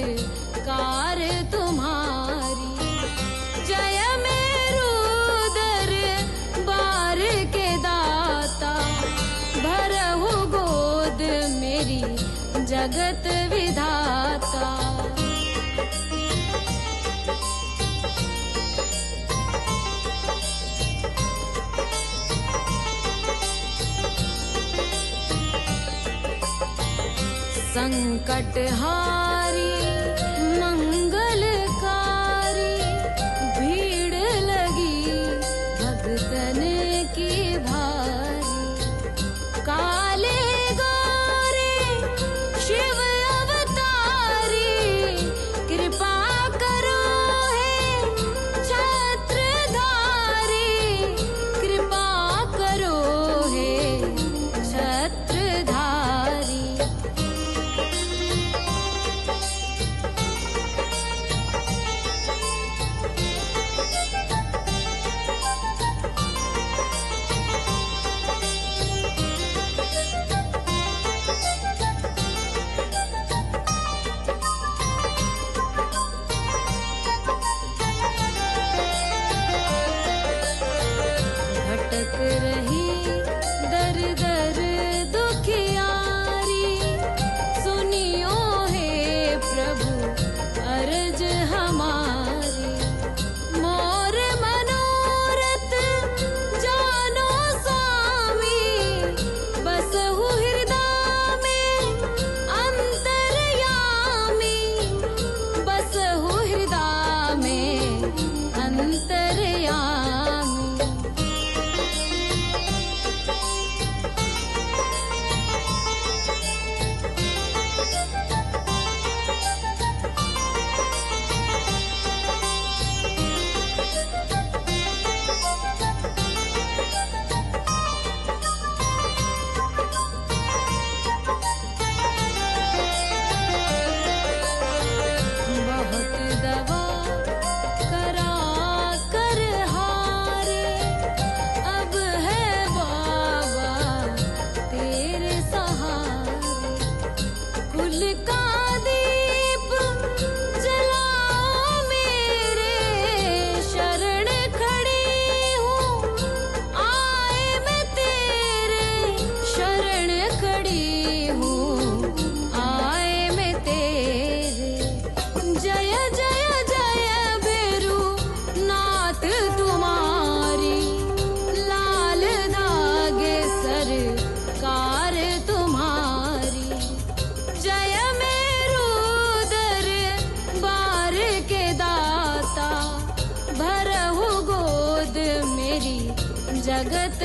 सरकार तुम्हारी। जय मेरू दरबार के दाता, भरहु गोद मेरी जगत विधाता। संकटहारी मंगलकारी, भीड़ लगी भक्तन की भारी। काले गोरे शिव अवतारी, कृपा करो हे छत्रधारी। कृपा करो हे छत्रधारी। भटक रही दर दर दुखियारी, सुनियो हे प्रभु अर्ज हमारी। मोर मनोरथ जानो स्वामी, बसहु हृदय में अंतर्यामी। बसहु हृदय में अंतर्यामी। बहुत दवा करा कर हारे, अब है बाबा तेरे सहारे। कुल का दीप जलाओ मेरे, शरण खड़ी हूँ आए मैं तेरे। शरण खड़ी हूँ आए मैं तेरे। जय जय जय भैरू नाथ तुम्हारी, लाल धागे सरकार तुम्हारी। जय मेरू दरबार के दाता, भरहु गोद मेरी जगत